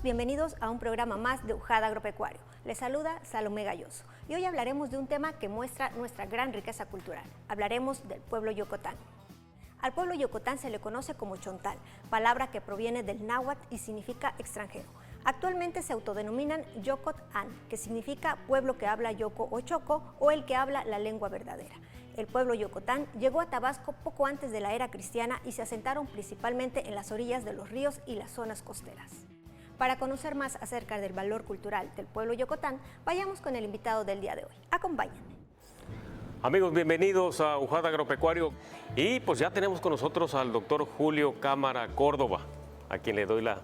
bienvenidos a un programa más de Ujada Agropecuario. Les saluda Salomé Galloso y hoy hablaremos de un tema que muestra nuestra gran riqueza cultural. Hablaremos del pueblo Yocotán. Al pueblo Yocotán se le conoce como Chontal, palabra que proviene del náhuatl y significa extranjero. Actualmente se autodenominan Yocotán, que significa pueblo que habla yoco o choco o el que habla la lengua verdadera. El pueblo Yocotán llegó a Tabasco poco antes de la era cristiana y se asentaron principalmente en las orillas de los ríos y las zonas costeras. Para conocer más acerca del valor cultural del pueblo Yocotán, vayamos con el invitado del día de hoy. Acompáñenme. Amigos, bienvenidos a Ujada Agropecuario. Y pues ya tenemos con nosotros al doctor Julio Cámara Córdoba, a quien le doy la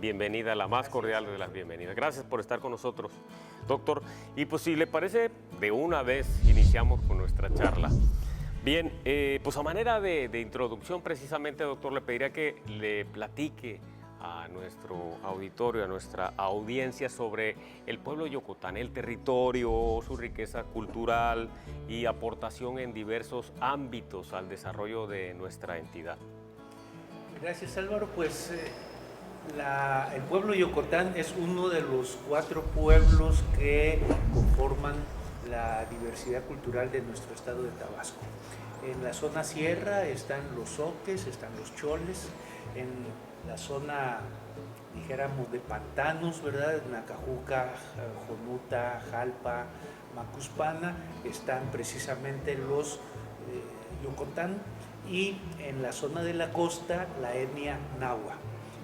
bienvenida, la más cordial de las bienvenidas. Gracias por estar con nosotros, doctor. Y pues si le parece, de una vez iniciamos con nuestra charla. Bien, pues a manera de introducción precisamente, doctor, le pediría que le platique a nuestro auditorio, a nuestra audiencia sobre el pueblo Yocotán, el territorio, su riqueza cultural y aportación en diversos ámbitos al desarrollo de nuestra entidad. Gracias, Álvaro. Pues el pueblo Yocotán es uno de los 4 pueblos que conforman la diversidad cultural de nuestro estado de Tabasco. En la zona sierra están los zoques, están los choles, en la zona, dijéramos, de pantanos, ¿verdad? Nacajuca, Jonuta, Jalpa, Macuspana, están precisamente los Yocotán, y en la zona de la costa, la etnia Nahua.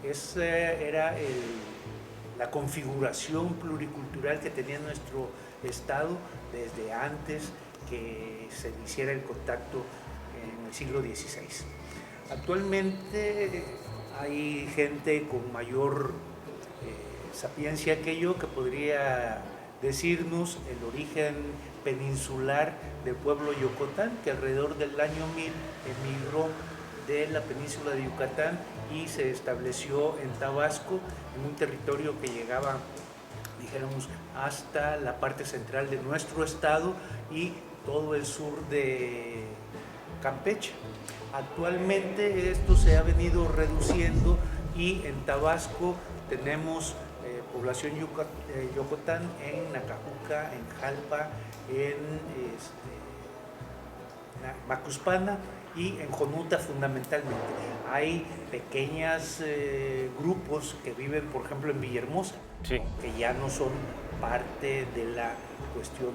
Esa era la configuración pluricultural que tenía nuestro estado desde antes que se hiciera el contacto en el siglo XVI. Actualmente hay gente con mayor sapiencia que yo que podría decirnos el origen peninsular del pueblo Yocotán, que alrededor del año 1000 emigró de la península de Yucatán y se estableció en Tabasco, en un territorio que llegaba, dijéramos, hasta la parte central de nuestro estado y todo el sur de Campeche. Actualmente esto se ha venido reduciendo y en Tabasco tenemos población Yocotán en Nacajuca, en Jalpa, en Macuspana y en Jonuta fundamentalmente. Hay pequeños grupos que viven, por ejemplo, en Villahermosa, sí, que ya no son parte de la cuestión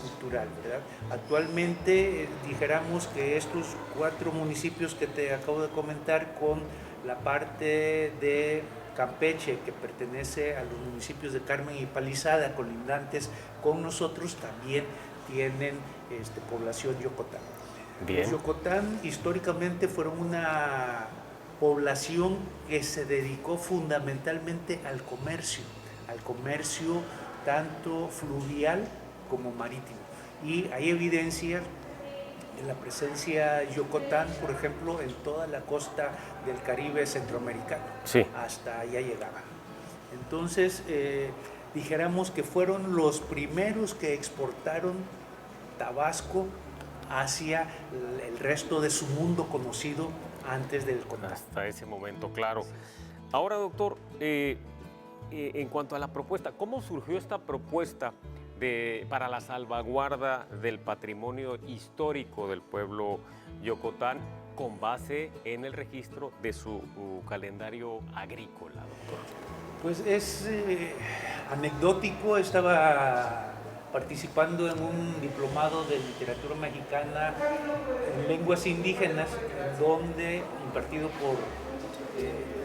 cultural, ¿verdad? Actualmente dijéramos que estos 4 municipios que te acabo de comentar, con la parte de Campeche, que pertenece a los municipios de Carmen y Palizada, colindantes con nosotros, también tienen población Yocotán. Bien. Los Yocotán históricamente fueron una población que se dedicó fundamentalmente al comercio tanto fluvial como marítimo. Y hay evidencia de la presencia Yocotán, por ejemplo, en toda la costa del Caribe centroamericano. Sí. Hasta allá llegaban. Entonces, dijéramos que fueron los primeros que exportaron Tabasco hacia el resto de su mundo conocido antes del contacto. Hasta ese momento, claro. Ahora, doctor, en cuanto a la propuesta, ¿cómo surgió esta propuesta para la salvaguarda del patrimonio histórico del pueblo Yocotán con base en el registro de su calendario agrícola, doctor? Pues es anecdótico. Estaba participando en un diplomado de literatura mexicana en lenguas indígenas, donde impartido por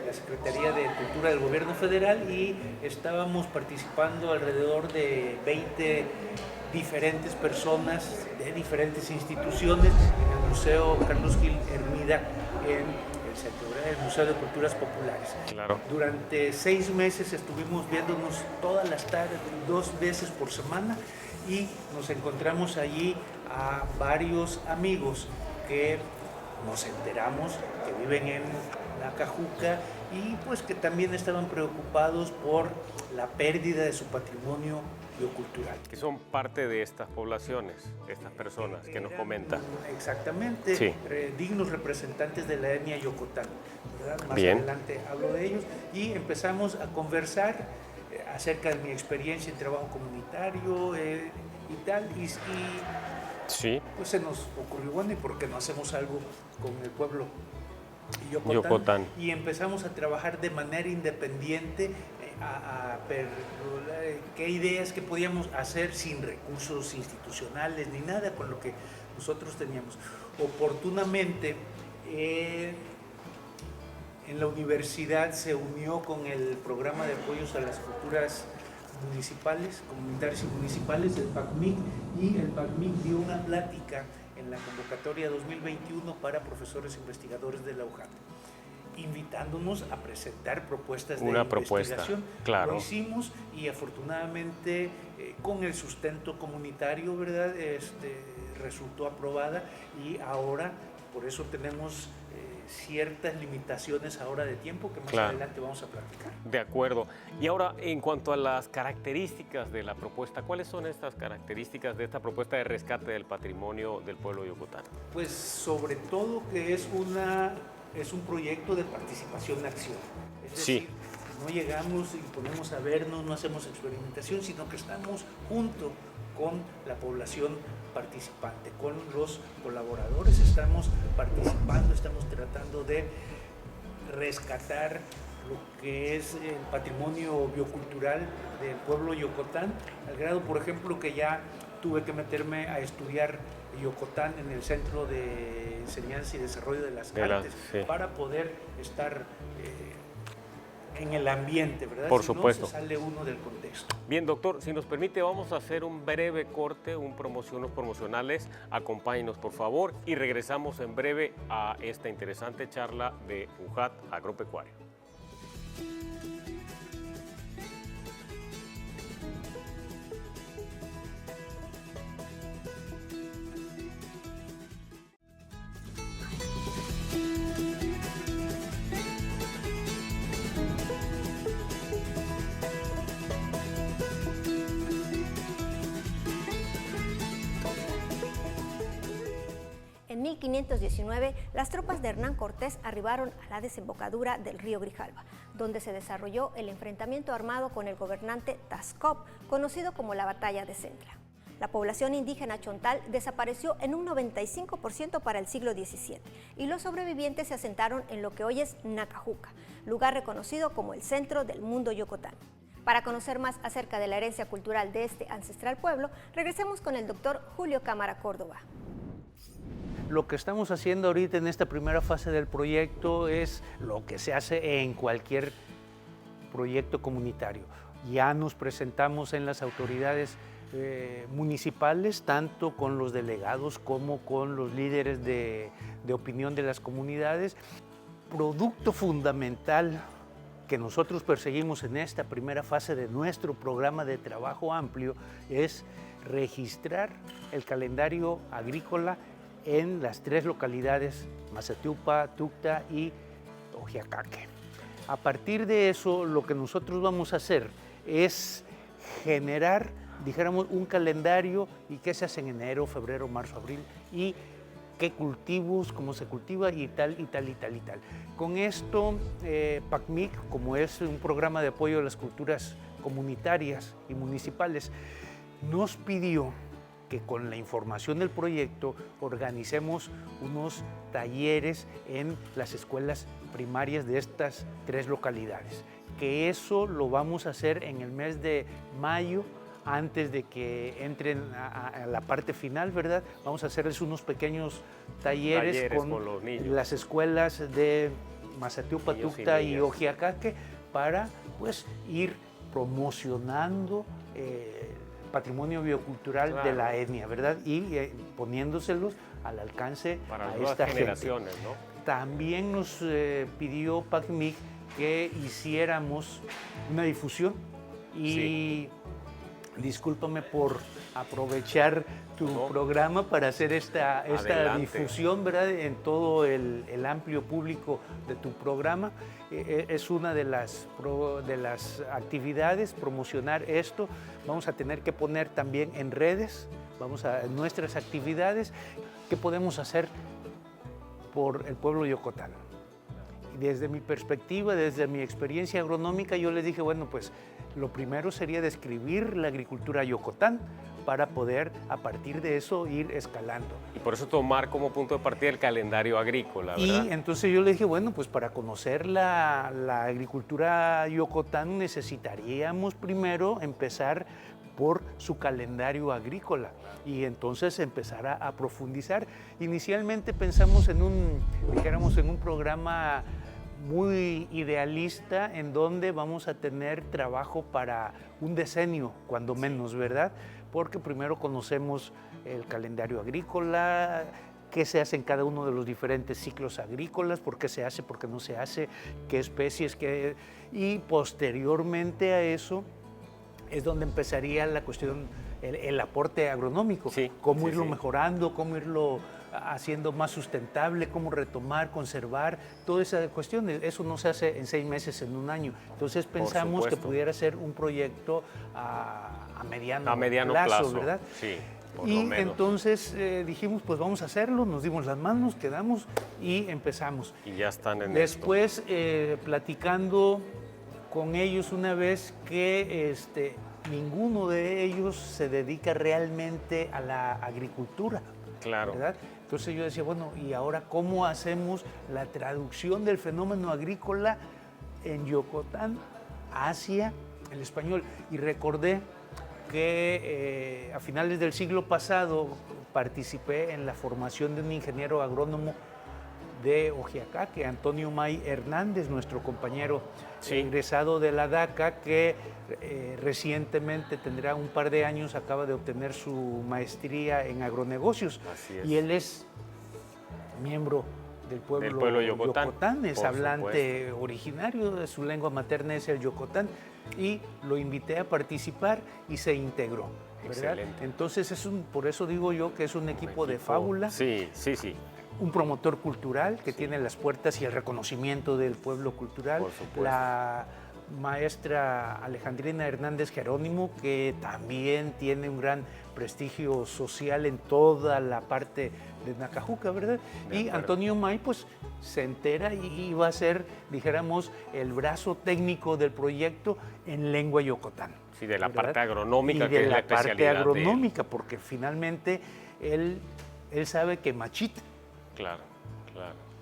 la Secretaría de Cultura del Gobierno Federal, y estábamos participando alrededor de 20 diferentes personas de diferentes instituciones en el Museo Carlos Gil Hermida, en el Museo de Culturas Populares. Claro. Durante 6 meses estuvimos viéndonos todas las tardes, 2 veces por semana, y nos encontramos allí a varios amigos que nos enteramos que viven en Nacajuca y pues que también estaban preocupados por la pérdida de su patrimonio biocultural. Que son parte de estas poblaciones, estas personas que nos comentan. Exactamente, sí. Dignos representantes de la etnia Yocotán. ¿verdad? Más Bien. adelante hablo de ellos y empezamos a conversar acerca de mi experiencia en trabajo comunitario y tal, y Sí, pues se nos ocurrió, bueno, ¿y por qué no hacemos algo con el pueblo Yocotán? Yocotán. Y empezamos a trabajar de manera independiente a ver qué ideas que podíamos hacer sin recursos institucionales ni nada con lo que nosotros teníamos. Oportunamente, en la universidad se unió con el programa de apoyos a las culturas municipales, comunitarias y municipales, el PACMIC, y el PACMIC dio una plática en la convocatoria 2021 para profesores investigadores de la UJAT, invitándonos a presentar propuestas de investigación. Claro. Lo hicimos y afortunadamente con el sustento comunitario, ¿verdad? Resultó aprobada y ahora por eso tenemos ciertas limitaciones ahora de tiempo que más adelante vamos a platicar. De acuerdo. Y ahora, en cuanto a las características de la propuesta, ¿cuáles son estas características de esta propuesta de rescate del patrimonio del pueblo Yocotán? Pues sobre todo que es un proyecto de participación-acción. Es decir, no llegamos y ponemos a vernos, no hacemos experimentación, sino que estamos junto con la población participante, con los colaboradores, estamos participando, estamos tratando de rescatar lo que es el patrimonio biocultural del pueblo Yocotán, al grado, por ejemplo, que ya tuve que meterme a estudiar Yocotán en el Centro de Enseñanza y Desarrollo de las Artes para poder estar en el ambiente, ¿verdad? Por si supuesto. No, se sale uno del contexto. Bien, doctor, si nos permite, vamos a hacer un breve corte, unos promocionales. Acompáñenos, por favor, y regresamos en breve a esta interesante charla de UJAT Agropecuario. En 1519, las tropas de Hernán Cortés arribaron a la desembocadura del río Grijalva, donde se desarrolló el enfrentamiento armado con el gobernante Tascop, conocido como la Batalla de Centla. La población indígena chontal desapareció en un 95% para el siglo XVII y los sobrevivientes se asentaron en lo que hoy es Nacajuca, lugar reconocido como el centro del mundo yocotán. Para conocer más acerca de la herencia cultural de este ancestral pueblo, regresemos con el doctor Julio Cámara Córdoba. Lo que estamos haciendo ahorita en esta primera fase del proyecto es lo que se hace en cualquier proyecto comunitario. Ya nos presentamos en las autoridades municipales, tanto con los delegados como con los líderes de opinión de las comunidades. Producto fundamental que nosotros perseguimos en esta primera fase de nuestro programa de trabajo amplio es registrar el calendario agrícola en las 3 localidades, Mazatiupa, Tucta y Ojiacaque. A partir de eso, lo que nosotros vamos a hacer es generar, dijéramos, un calendario y qué se hace en enero, febrero, marzo, abril y qué cultivos, cómo se cultiva y tal, y tal, y tal, y tal. Con esto, PACMIC, como es un programa de apoyo a las culturas comunitarias y municipales, nos pidió que con la información del proyecto organicemos unos talleres en las escuelas primarias de estas 3 localidades. Que eso lo vamos a hacer en el mes de mayo, antes de que entren a la parte final, ¿verdad? Vamos a hacerles unos pequeños talleres con los niños. Las escuelas de Mazatiupa, Tucta y Ojiacaque para pues ir promocionando patrimonio biocultural de la etnia, ¿verdad? Y poniéndoselos al alcance para a las esta generaciones, gente. ¿no? También nos pidió PACMIC que hiciéramos una difusión y discúlpame por aprovechar tu programa para hacer esta difusión, ¿verdad? En todo el amplio público de tu programa. Es una de las actividades, promocionar esto. Vamos a tener que poner también en redes, nuestras actividades, qué podemos hacer por el pueblo yocotano. desde mi perspectiva, desde mi experiencia agronómica, yo les dije, bueno, pues lo primero sería describir la agricultura Yocotán para poder a partir de eso ir escalando. Y por eso tomar como punto de partida el calendario agrícola, ¿verdad? Y entonces yo le dije, bueno, pues para conocer la agricultura Yocotán necesitaríamos primero empezar por su calendario agrícola y entonces empezar a profundizar. Inicialmente pensamos en un programa muy idealista en donde vamos a tener trabajo para un decenio, cuando menos, ¿verdad? Porque primero conocemos el calendario agrícola, qué se hace en cada uno de los diferentes ciclos agrícolas, por qué se hace, por qué no se hace, qué especies, y posteriormente a eso es donde empezaría la cuestión, el aporte agronómico, cómo irlo mejorando, cómo irlo haciendo más sustentable, cómo retomar, conservar, toda esa cuestión. Eso no se hace en 6 meses, en un año. Entonces pensamos que pudiera ser un proyecto a mediano plazo, ¿verdad? Sí, y entonces dijimos, pues vamos a hacerlo, nos dimos las manos, quedamos y empezamos. Y ya están en Después, platicando con ellos una vez que ninguno de ellos se dedica realmente a la agricultura. Claro. ¿Verdad? Entonces yo decía, bueno, ¿y ahora cómo hacemos la traducción del fenómeno agrícola en Yocotán hacia el español? Y recordé que a finales del siglo pasado participé en la formación de un ingeniero agrónomo de Ojiacaque, Antonio May Hernández, nuestro compañero egresado de la DACA, que recientemente, tendrá un par de años, acaba de obtener su maestría en agronegocios. Así es. Y él es miembro del pueblo Yocotán, es hablante originario, de su lengua materna es el Yocotán, y lo invité a participar y se integró. ¿Verdad? Excelente. Entonces, por eso digo yo que es un equipo de fábula. Sí. Un promotor cultural que tiene las puertas y el reconocimiento del pueblo cultural. Por supuesto. La maestra Alejandrina Hernández Jerónimo, que también tiene un gran prestigio social en toda la parte de Nacajuca, ¿verdad? Y Antonio May, pues, se entera y va a ser, dijéramos, el brazo técnico del proyecto en lengua Yocotán. Sí, de la ¿verdad? parte agronómica, y que de es la la parte especialidad agronómica, porque finalmente él sabe que machite Claro.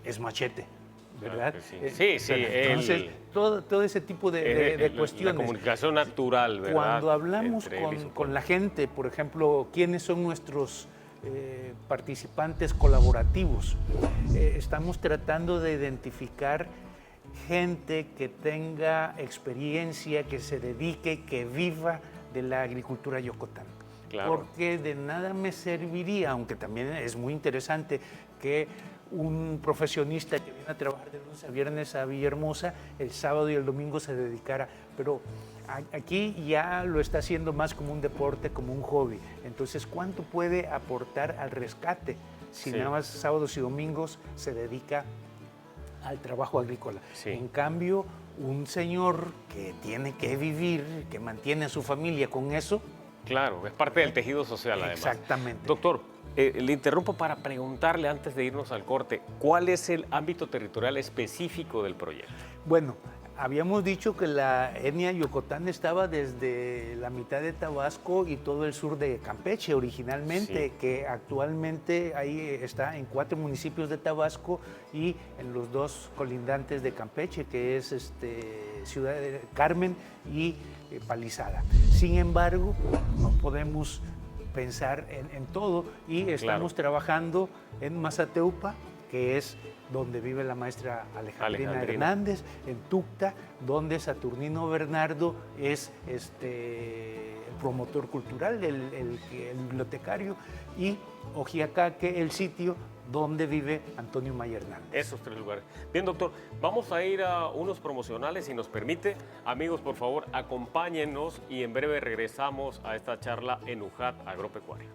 es machete, ¿verdad? Claro que sí. Entonces, todo ese tipo de cuestiones. La comunicación natural, ¿verdad? Cuando hablamos con la gente, por ejemplo, quiénes son nuestros participantes colaborativos, estamos tratando de identificar gente que tenga experiencia, que se dedique, que viva de la agricultura Yocotán. Claro. Porque de nada me serviría, aunque también es muy interesante, que un profesionista que viene a trabajar de lunes a viernes a Villahermosa, el sábado y el domingo se dedicara, pero aquí ya lo está haciendo más como un deporte, como un hobby. Entonces, ¿cuánto puede aportar al rescate si nada más sábados y domingos se dedica al trabajo agrícola? En cambio, un señor que tiene que vivir, que mantiene a su familia con eso. Claro, es parte del tejido social, además. Exactamente. Doctor, le interrumpo para preguntarle antes de irnos al corte, ¿cuál es el ámbito territorial específico del proyecto? Bueno, habíamos dicho que la etnia Yocotán estaba desde la mitad de Tabasco y todo el sur de Campeche originalmente, que actualmente ahí está en 4 municipios de Tabasco y en los 2 colindantes de Campeche, que es Ciudad de Carmen y Palizada. Sin embargo, no podemos pensar en todo y estamos trabajando en Mazateupa, que es donde vive la maestra Alejandrina Hernández, en Tucta, donde Saturnino Bernardo es el promotor cultural, el bibliotecario, y Ojiacaque, el sitio donde vive Antonio May Hernández. Esos 3 lugares. Bien, doctor, vamos a ir a unos promocionales, si nos permite. Amigos, por favor, acompáñennos y en breve regresamos a esta charla en UJAT Agropecuario.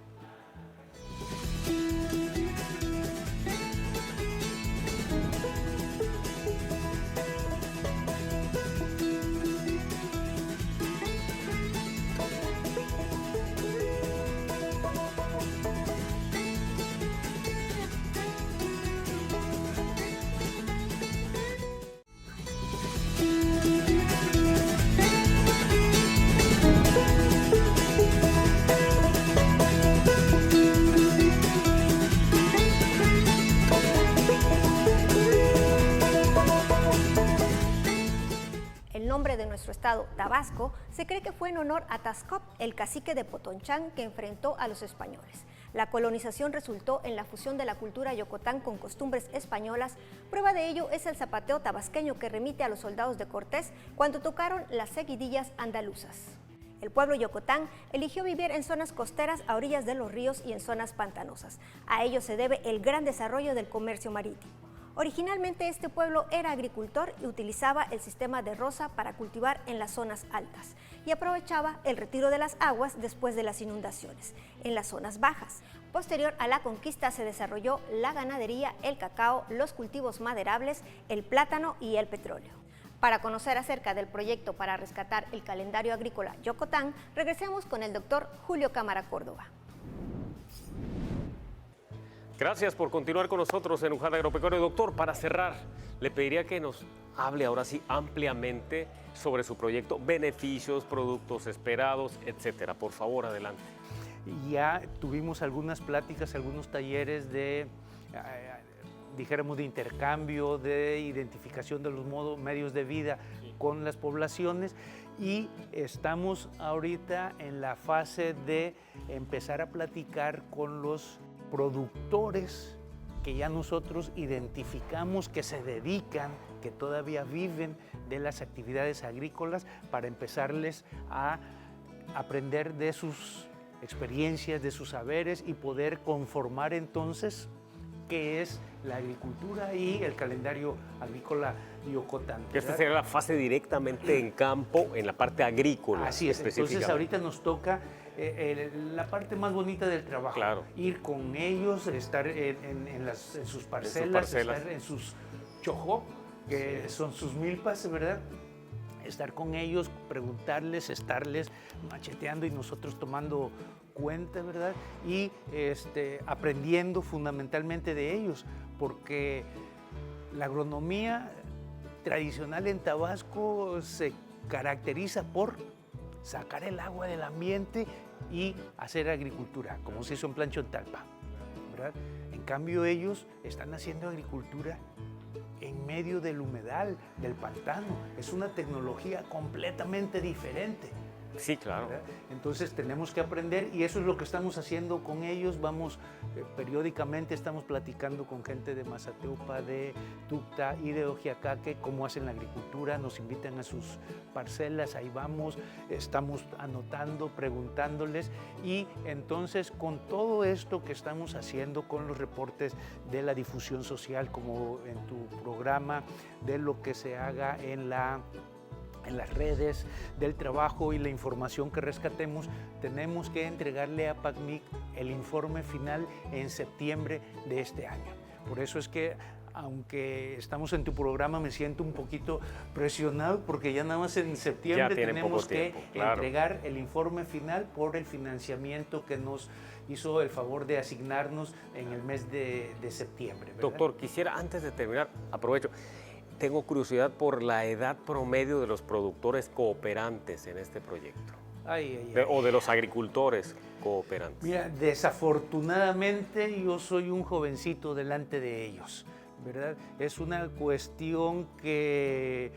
estado Tabasco, se cree que fue en honor a Taxcob, el cacique de Potonchán que enfrentó a los españoles. La colonización resultó en la fusión de la cultura yocotán con costumbres españolas. Prueba de ello es el zapateo tabasqueño que remite a los soldados de Cortés cuando tocaron las seguidillas andaluzas. El pueblo yocotán eligió vivir en zonas costeras a orillas de los ríos y en zonas pantanosas. A ello se debe el gran desarrollo del comercio marítimo. Originalmente este pueblo era agricultor y utilizaba el sistema de roza para cultivar en las zonas altas y aprovechaba el retiro de las aguas después de las inundaciones en las zonas bajas. Posterior a la conquista se desarrolló la ganadería, el cacao, los cultivos maderables, el plátano y el petróleo. Para conocer acerca del proyecto para rescatar el calendario agrícola Yocotán, regresemos con el doctor Julio Cámara Córdoba. Gracias por continuar con nosotros en Ujada Agropecuario. Doctor, para cerrar, le pediría que nos hable ahora sí ampliamente sobre su proyecto, beneficios, productos esperados, etcétera. Por favor, adelante. Ya tuvimos algunas pláticas, algunos talleres de, dijéramos, de intercambio, de identificación de los medios de vida con las poblaciones, y estamos ahorita en la fase de empezar a platicar con los productores que ya nosotros identificamos que se dedican, que todavía viven de las actividades agrícolas, para empezarles a aprender de sus experiencias, de sus saberes, y poder conformar entonces qué es la agricultura y el calendario agrícola Yocotán. Esta sería la fase directamente en campo, en la parte agrícola. Así es, entonces ahorita nos toca la parte más bonita del trabajo, claro. Ir con ellos, estar en sus parcelas, estar en sus chojó, que son sus milpas, ¿verdad? Estar con ellos, preguntarles, estarles macheteando y nosotros tomando cuenta, ¿verdad? Y aprendiendo fundamentalmente de ellos, porque la agronomía tradicional en Tabasco se caracteriza por sacar el agua del ambiente y hacer agricultura, como se hizo en Planchontalpa, ¿verdad? En cambio ellos están haciendo agricultura en medio del humedal, del pantano. Es una tecnología completamente diferente. Sí, claro. ¿Verdad? Entonces tenemos que aprender, y eso es lo que estamos haciendo con ellos. Vamos, periódicamente estamos platicando con gente de Mazateupa, de Tucta y de Ojiacaque, cómo hacen la agricultura, nos invitan a sus parcelas, ahí vamos, estamos anotando, preguntándoles, y entonces con todo esto que estamos haciendo, con los reportes de la difusión social, como en tu programa, de lo que se haga en las redes, del trabajo y la información que rescatemos, tenemos que entregarle a PACMIC el informe final en septiembre de este año. Por eso es que, aunque estamos en tu programa, me siento un poquito presionado, porque ya nada más en septiembre tenemos que entregar el informe final por el financiamiento que nos hizo el favor de asignarnos en el mes de septiembre, ¿verdad? Doctor, quisiera, antes de terminar, aprovecho, tengo curiosidad por la edad promedio de los productores cooperantes en este proyecto. O de los agricultores cooperantes. Mira, desafortunadamente yo soy un jovencito delante de ellos, ¿verdad? Es una cuestión que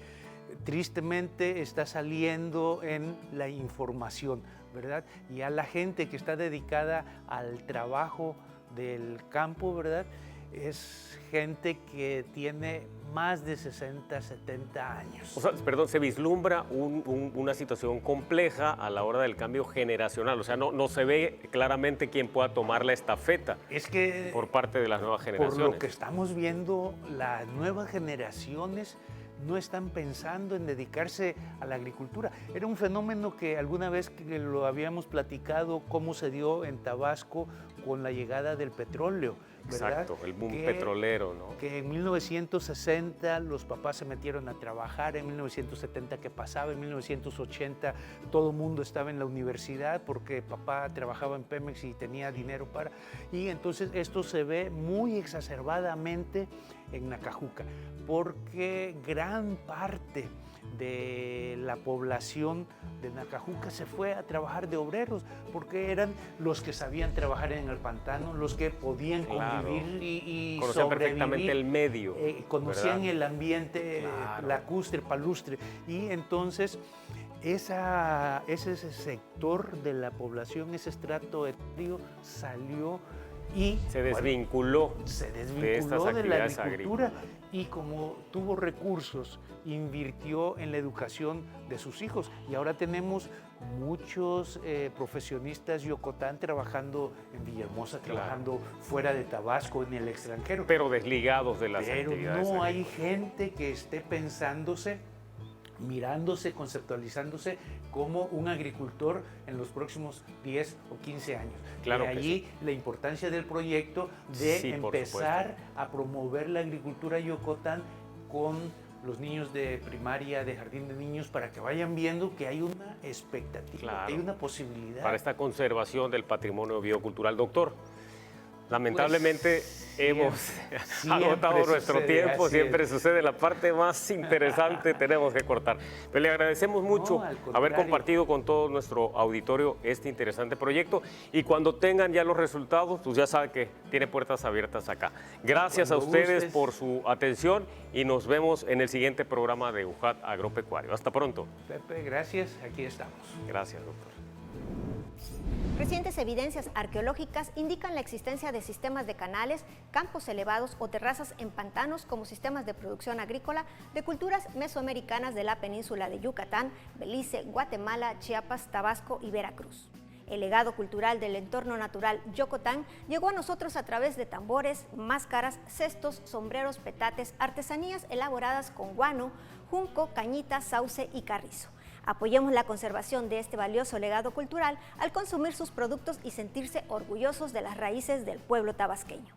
tristemente está saliendo en la información, ¿verdad? Y a la gente que está dedicada al trabajo del campo, ¿verdad? Es gente que tiene más de 60, 70 años. O sea, perdón, se vislumbra una situación compleja a la hora del cambio generacional. O sea, no se ve claramente quién pueda tomar la estafeta por parte de las nuevas generaciones. Por lo que estamos viendo, las nuevas generaciones no están pensando en dedicarse a la agricultura. Era un fenómeno que alguna vez que lo habíamos platicado, cómo se dio en Tabasco con la llegada del petróleo, ¿verdad? Exacto, el boom petrolero, ¿no? Que en 1960 los papás se metieron a trabajar, en 1970 ¿qué pasaba? En 1980 todo el mundo estaba en la universidad porque papá trabajaba en Pemex y tenía dinero para... Y entonces esto se ve muy exacerbadamente en Nacajuca, porque gran parte de la población de Nacajuca se fue a trabajar de obreros, porque eran los que sabían trabajar en el pantano, los que podían convivir y conocían sobrevivir, perfectamente el medio, conocían ¿verdad? el ambiente lacustre, palustre, y entonces ese sector de la población, ese estrato etario salió y se desvinculó, de la agricultura y como tuvo recursos, invirtió en la educación de sus hijos. Y ahora tenemos muchos profesionistas yokotán trabajando en Villahermosa, trabajando fuera de Tabasco, en el extranjero. Pero desligados de las Pero actividades. no hay gente que esté pensándose, mirándose, conceptualizándose como un agricultor en los próximos 10 o 15 años. Claro de que allí sí. La importancia del proyecto de Sí, por empezar supuesto. a promover la agricultura yokotán con los niños de primaria, de jardín de niños, para que vayan viendo que hay una expectativa, Claro. que hay una posibilidad. Para esta conservación del patrimonio biocultural. Doctor, lamentablemente hemos agotado nuestro tiempo, siempre sucede la parte más interesante, tenemos que cortar. Pero le agradecemos mucho al haber contrario. compartido con todo nuestro auditorio este interesante proyecto y cuando tengan ya los resultados, pues ya saben que tiene puertas abiertas acá. Gracias a Cuando ustedes gustes. por su atención y nos vemos en el siguiente programa de UJAT Agropecuario. Hasta pronto. Pepe, gracias, aquí estamos. Gracias, doctor. Recientes evidencias arqueológicas indican la existencia de sistemas de canales, campos elevados o terrazas en pantanos como sistemas de producción agrícola de culturas mesoamericanas de la península de Yucatán, Belice, Guatemala, Chiapas, Tabasco y Veracruz. El legado cultural del entorno natural Yokotán llegó a nosotros a través de tambores, máscaras, cestos, sombreros, petates, artesanías elaboradas con guano, junco, cañita, sauce y carrizo. Apoyemos la conservación de este valioso legado cultural al consumir sus productos y sentirse orgullosos de las raíces del pueblo tabasqueño.